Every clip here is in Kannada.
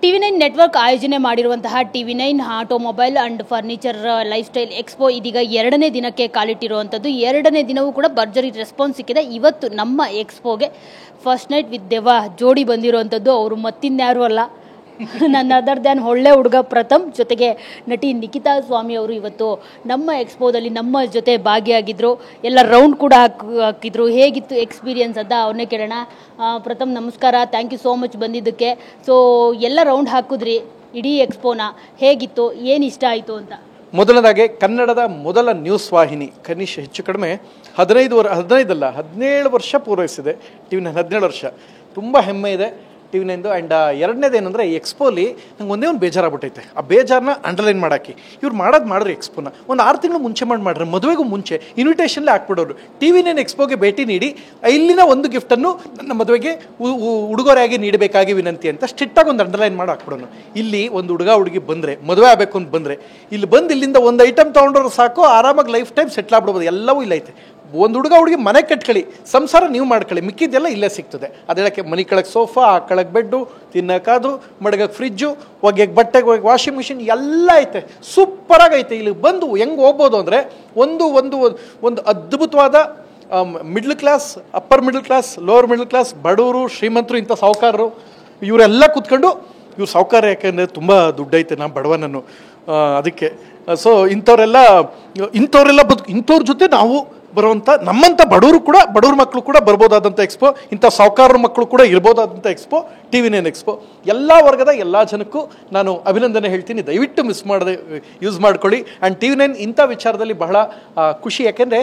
TV9 ನೆಟ್ವರ್ಕ್ ಆಯೋಜನೆ ಮಾಡಿರುವಂತಹ TV9 automobile and furniture life style expo ಇದೀಗ 2ನೇ ದಿನಕ್ಕೆ ಕಾಲಿಟ್ಟಿರುವಂಥದ್ದು. 2ನೇ ದಿನವೂ ಕೂಡ ಭರ್ಜರಿ ರೆಸ್ಪಾನ್ಸ್ ಸಿಕ್ಕಿದೆ. ಇವತ್ತು ನಮ್ಮ ಎಕ್ಸ್ಪೋಗೆ ಫಸ್ಟ್ ನೈಟ್ ವಿತ್ ದೆವ್ವ ಜೋಡಿ ಬಂದಿರುವಂಥದ್ದು. ಅವರು ಮತ್ತಿನ್ಯಾರು ಅಲ್ಲ, ನನ್ನ ಅದರ್ ದ್ಯಾನ್ ಒಳ್ಳೆ ಹುಡುಗ ಪ್ರಥಮ್ ಜೊತೆಗೆ ನಟಿ ನಿಖಿತಾ ಸ್ವಾಮಿ ಅವರು ಇವತ್ತು ನಮ್ಮ ಎಕ್ಸ್ಪೋದಲ್ಲಿ ನಮ್ಮ ಜೊತೆ ಭಾಗಿಯಾಗಿದ್ದರು. ಎಲ್ಲ ರೌಂಡ್ ಕೂಡ ಹಾಕಿದ್ರು. ಹೇಗಿತ್ತು ಎಕ್ಸ್ಪೀರಿಯನ್ಸ್ ಅಂತ ಅವ್ರನ್ನೇ ಕೇಳೋಣ. ಪ್ರಥಮ್ ನಮಸ್ಕಾರ, ಥ್ಯಾಂಕ್ ಯು ಸೋ ಮಚ್ ಬಂದಿದ್ದಕ್ಕೆ. ಸೊ ಎಲ್ಲ ರೌಂಡ್ ಹಾಕಿದ್ರಿ ಇಡೀ ಎಕ್ಸ್ಪೋನ, ಹೇಗಿತ್ತು, ಏನು ಇಷ್ಟ ಆಯಿತು ಅಂತ? ಮೊದಲದಾಗಿ ಕನ್ನಡದ ಮೊದಲ ನ್ಯೂಸ್ ವಾಹಿನಿ ಕನಿಷ್ಠ ಹೆಚ್ಚು ಕಡಿಮೆ 17 ವರ್ಷ ಪೂರೈಸಿದೆ. TV9 17 ವರ್ಷ, ತುಂಬ ಹೆಮ್ಮೆ ಇದೆ TV9. ಆ್ಯಂಡ್ ಎರಡನೇದೇನೆಂದರೆ ಈ ಎಕ್ಸ್ಪೋಲಿ ನಂಗೆ ಒಂದೇ ಒಂದು ಬೇಜಾರಾಗ್ಬಿಟ್ಟೈತೆ. ಆ ಬೇಜಾರನ್ನ ಅಂಡರ್ಲೈನ್ ಮಾಡಾಕಿ ಇವ್ರು ಮಾಡಿರಿ ಎಕ್ಸ್ಪೋನ ಒಂದು 6 ತಿಂಗಳು ಮುಂಚೆ ಮಾಡಿರಿ, ಮದುವೆಗೂ ಮುಂಚೆ ಇನ್ವಿಟೇಷನ್ಲೇ ಹಾಕ್ಬಿಡೋರು. TV9 ಎಕ್ಸ್ಪೋಗೆ ಭೇಟಿ ನೀಡಿ ಇಲ್ಲಿನ ಒಂದು ಗಿಫ್ಟನ್ನು ನನ್ನ ಮದುವೆಗೆ ಉಡುಗೊರೆಯಾಗಿ ನೀಡಬೇಕಾಗಿ ವಿನಂತಿ ಅಂತ ಸ್ಟ್ರಿಕ್ಟಾಗಿ ಒಂದು ಅಂಡರ್ಲೈನ್ ಮಾಡಿ ಹಾಕ್ಬಿಡೋನು. ಇಲ್ಲಿ ಒಂದು ಹುಡುಗಿ ಬಂದರೆ, ಮದುವೆ ಆಗಬೇಕು ಅಂತ ಬಂದರೆ, ಇಲ್ಲಿ ಬಂದು ಇಲ್ಲಿಂದ ಒಂದು ಐಟಮ್ ತೊಗೊಂಡ್ರೆ ಸಾಕು, ಆರಾಮಾಗಿ ಲೈಫ್ ಟೈಮ್ ಸೆಟ್ಲ್ ಆಗ್ಬಿಡ್ಬೋದು. ಎಲ್ಲವೂ ಇಲ್ಲ ಐತೆ. ಒಂದು ಹುಡುಗಿ ಮನೆ ಕಟ್ಕೊಳ್ಳಿ, ಸಂಸಾರ ನೀವು ಮಾಡ್ಕೊಳ್ಳಿ, ಮಿಕ್ಕಿದ್ದೆಲ್ಲ ಇಲ್ಲೇ ಸಿಗ್ತದೆ. ಅದೇಳಕ್ಕೆ ಮನೆ ಕೆಳಗೆ ಸೋಫಾ, ಆ ಕೆಳಗೆ ಬೆಡ್ಡು, ತಿನ್ನೋಕ್ಕಾದು, ಮಡಗಕ್ಕೆ ಫ್ರಿಜ್ಜು, ಒಗೆಗೆ ಬಟ್ಟೆಗೆ ಹೋಗಿ ವಾಷಿಂಗ್ ಮಿಷಿನ್ ಎಲ್ಲ ಐತೆ. ಸೂಪರಾಗಿ ಐತೆ. ಇಲ್ಲಿ ಬಂದು ಹೆಂಗೆ ಹೋಗ್ಬೋದು ಅಂದರೆ ಒಂದು ಒಂದು ಒಂದು ಅದ್ಭುತವಾದ middle class, upper middle class, lower middle class, ಬಡವರು, ಶ್ರೀಮಂತರು, ಇಂಥ ಸಾಹುಕಾರರು ಇವರೆಲ್ಲ ಕೂತ್ಕೊಂಡು, ಇವ್ರು ಸಾಹುಕಾರ ಯಾಕೆಂದರೆ ತುಂಬ ದುಡ್ಡೈತೆ, ನಾನು ಬಡವನನ್ನು, ಅದಕ್ಕೆ ಸೊ ಇಂಥವ್ರ ಜೊತೆ ನಾವು ಬರುವಂಥ ನಮ್ಮಂಥ ಬಡವ್ರ ಮಕ್ಕಳು ಕೂಡ ಬರ್ಬೋದಾದಂಥ ಎಕ್ಸ್ಪೋ, ಇಂಥ ಸಾಹುಕಾರರ ಮಕ್ಕಳು ಕೂಡ ಇರ್ಬೋದಾದಂಥ ಎಕ್ಸ್ಪೋ TV9 ಎಕ್ಸ್ಪೋ. ಎಲ್ಲ ವರ್ಗದ ಎಲ್ಲ ಜನಕ್ಕೂ ನಾನು ಅಭಿನಂದನೆ ಹೇಳ್ತೀನಿ. ದಯವಿಟ್ಟು ಮಿಸ್ ಮಾಡದೆ ಯೂಸ್ ಮಾಡ್ಕೊಳ್ಳಿ. ಆ್ಯಂಡ್ TV9 ಇಂಥ ವಿಚಾರದಲ್ಲಿ ಬಹಳ ಖುಷಿ. ಯಾಕೆಂದರೆ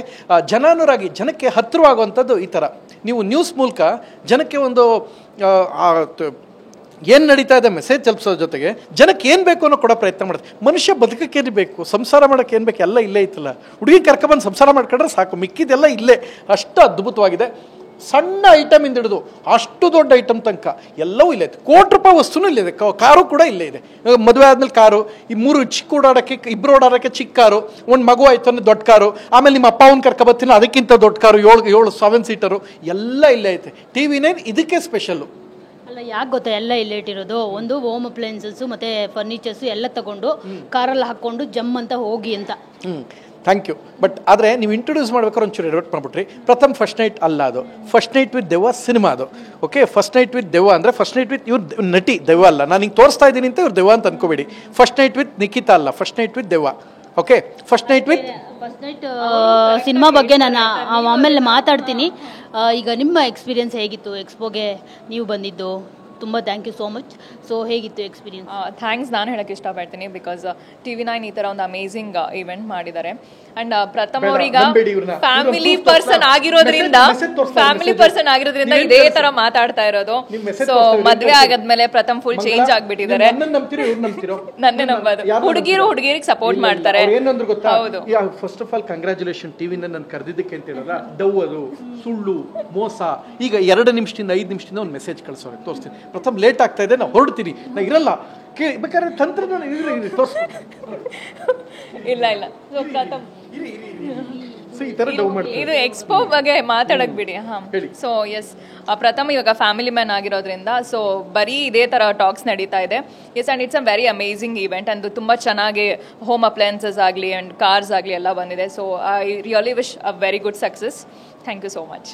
ಜನಾನುರಾಗಿ, ಜನಕ್ಕೆ ಹತ್ತಿರವಾಗುವಂಥದ್ದು ಈ ಥರ. ನೀವು ನ್ಯೂಸ್ ಮೂಲಕ ಜನಕ್ಕೆ ಒಂದು ಏನು ನಡೀತಾ ಇದೆ ಮೆಸೇಜ್ ತಲುಪಿಸೋ ಜೊತೆಗೆ ಜನಕ್ಕೆ ಏನು ಬೇಕು ಅನ್ನೋ ಕೊಡೋ ಪ್ರಯತ್ನ ಮಾಡುತ್ತೆ. ಮನುಷ್ಯ ಬದುಕಕ್ಕೇನು ಬೇಕು, ಸಂಸಾರ ಮಾಡೋಕ್ಕೆ ಏನು ಬೇಕು, ಎಲ್ಲ ಇಲ್ಲೇ ಐತಲ್ಲ. ಹುಡುಗಿ ಕರ್ಕೊಬಂದು ಸಂಸಾರ ಮಾಡ್ಕೊಂಡ್ರೆ ಸಾಕು, ಮಿಕ್ಕಿದೆಲ್ಲ ಇಲ್ಲೇ. ಅಷ್ಟು ಅದ್ಭುತವಾಗಿದೆ. ಸಣ್ಣ ಐಟಮ್ ಇಂದ ಹಿಡಿದು ಅಷ್ಟು ದೊಡ್ಡ ಐಟಮ್ ತನಕ ಎಲ್ಲವೂ ಇಲ್ಲೇ ಐತೆ. ₹1 ವಸ್ತುನೂ ಇಲ್ಲಿದೆ. ಕಾರು ಕೂಡ ಇಲ್ಲೇ ಇದೆ. ಮದುವೆ ಆದ್ಮೇಲೆ ಕಾರು, ಈ 3 ಚಿಕ್ಕ ಓಡಾಡೋಕ್ಕೆ, 2 ಓಡಾಡೋಕ್ಕೆ ಚಿಕ್ಕ ಕಾರು, ಒಂದು ಮಗು ಆಯ್ತು ಅಂದರೆ ದೊಡ್ಡ ಕಾರು, ಆಮೇಲೆ ನಿಮ್ಮ ಅಪ್ಪ ಅವ್ನ ಕರ್ಕೊಬರ್ತೀನಿ ಅದಕ್ಕಿಂತ ದೊಡ್ಡ ಕಾರು, 7 ಸೀಟರು ಎಲ್ಲ ಇಲ್ಲೇ ಐತೆ. TV9 ಇದಕ್ಕೆ ಸ್ಪೆಷಲ್ಲು. ಅಲ್ಲ, ಯಾಕೆ ಗೊತ್ತಾ ಎಲ್ಲ ಇಲ್ಲೇ ಇಟ್ಟಿರೋದು? ಒಂದು ಹೋಮ್ ಅಪ್ಲಯನ್ಸಸ್ಸು ಮತ್ತು ಫರ್ನಿಚರ್ಸು ಎಲ್ಲ ತಗೊಂಡು ಕಾರಲ್ಲಿ ಹಾಕ್ಕೊಂಡು ಜಮ್ ಅಂತ ಹೋಗಿ ಅಂತ. Thank you. ಬಟ್ ಆದರೆ ನೀವು ಇಂಟ್ರೊಡ್ಯೂಸ್ ಮಾಡ್ಬೇಕಾದ್ರೆ ಒಂಚೂರು ಎಡವಟ್ ಮಾಡಿಬಿಟ್ರಿ. ಪ್ರಥಮ್ ಫಸ್ಟ್ ನೈಟ್ ಅಲ್ಲ, ಅದು ಫಸ್ಟ್ ನೈಟ್ ವಿತ್ ದೆವ್ವ ಸಿನಿಮಾ ಅದು. ಓಕೆ, ಫಸ್ಟ್ ನೈಟ್ ವಿತ್ ದೆವ್ವ ಅಂದರೆ ಫಸ್ಟ್ ನೈಟ್ ವಿತ್ ಇವ್ರು ನಟಿ ದೆವ್ವ ಅಲ್ಲ. ನಾನು ಹಿಂಗೆ ತೋರಿಸ್ತಾ ಇದ್ದೀನಿ ಅಂತ ಇವ್ರು ದೆವ್ವ ಅಂತ ಅನ್ಕೋಬೇಡಿ. ಫಸ್ಟ್ ನೈಟ್ ವಿತ್ ನಿಖಿತಾ ಅಲ್ಲ, ಫಸ್ಟ್ ನೈಟ್ ವಿತ್ ದೆವ್ವ. ಓಕೆ, ಫಸ್ಟ್ ನೈಟ್ ಸಿನಿಮಾ ಬಗ್ಗೆ ನಾನು ಆಮೇಲೆ ಮಾತಾಡ್ತೀನಿ. ಈಗ ನಿಮ್ಮ ಎಕ್ಸ್ಪೀರಿಯನ್ಸ್ ಹೇಗಿತ್ತು? ಎಕ್ಸ್ಪೋಗೆ ನೀವು ಬಂದಿದ್ದು ತುಂಬ thank you so much. So ಹೇಗಿತ್ತು ಎಕ್ಸ್ಪೀರಿಯನ್ಸ್? ಥ್ಯಾಂಕ್ಸ್ ನಾನು ಹೇಳಕ್ಕೆ ಇಷ್ಟಪಡ್ತೀನಿ. ಬಿಕಾಸ್ TV9 ಈ ಥರ ಒಂದು ಅಮೇಝಿಂಗ್ ಇವೆಂಟ್ ಮಾಡಿದ್ದಾರೆ. ಆ್ಯಂಡ್ ಪ್ರಥಮ್ ಅವ್ರೀಗ ಫ್ಯಾಮಿಲಿ ಪರ್ಸನ್ ಆಗಿರೋದ್ರಿಂದ ಇದೇ ತರ ಮಾತಾಡ್ತಾ ಇರೋದು. ಸೊ ಮದ್ವೆ ಆಗಾದ್ಮೇಲೆ ಪ್ರಥಮ್ ಫುಲ್ ಚೇಂಜ್ ಆಗ್ಬಿಟ್ಟಿದ್ದಾರೆ. ನನ್ನೇ ನಂಬೋದು. ಹುಡುಗಿರಿಗೆ ಸಪೋರ್ಟ್ ಮಾಡ್ತಾರೆ. ಹೌದು. First of all congratulation TV9 ನನ್ನ ಕರೆದಿದ್ದಕ್ಕೆ ಅಂತ ಹೇಳಿದ್ರೆ ಡವ್ವದು, ಸುಳ್ಳು, ಮೋಸ. ಈಗ 2 ನಿಮಿಷದಿಂದ 5 ನಿಮಿಷದಿಂದ ಒಂದು ಮೆಸೇಜ್ ಕಳಿಸೋರೆ, ತೋರಿಸ್ತೀನಿ. ಪ್ರಥಮ್ ಲೇಟ್ ಆಗ್ತಾ ಇದೆ, ನಾವು ಹೊರಡ್ತೀನಿ, ನಾ ಇರಲ್ಲ, ಬೇಕಾದ್ರೆ ತಂತ್ರಜ್ಞಾನ ತೋರಿಸ್. ಇಲ್ಲ ಸೊ ಪ್ರಥಮ್ ಇದು ಎಕ್ಸ್ಪೋ ಬಗ್ಗೆ ಮಾತಾಡಕ್ ಬಿಡಿ. ಸೊ ಎಸ್, ಪ್ರಥಮ್ ಇವಾಗ ಫ್ಯಾಮಿಲಿ ಮ್ಯಾನ್ ಆಗಿರೋದ್ರಿಂದ ಸೊ ಬರೀ ಇದೇ ತರ ಟಾಕ್ಸ್ ನಡೀತಾ ಇದೆ. Yes, and it's a very amazing event. And ತುಂಬಾ ಚೆನ್ನಾಗಿ ಹೋಮ್ ಅಪ್ಲಯನ್ಸಸ್ ಆಗಲಿ ಅಂಡ್ ಕಾರ್ಸ್ ಆಗಲಿ ಎಲ್ಲ ಬಂದಿದೆ. So I really wish a very good success. Thank you so much.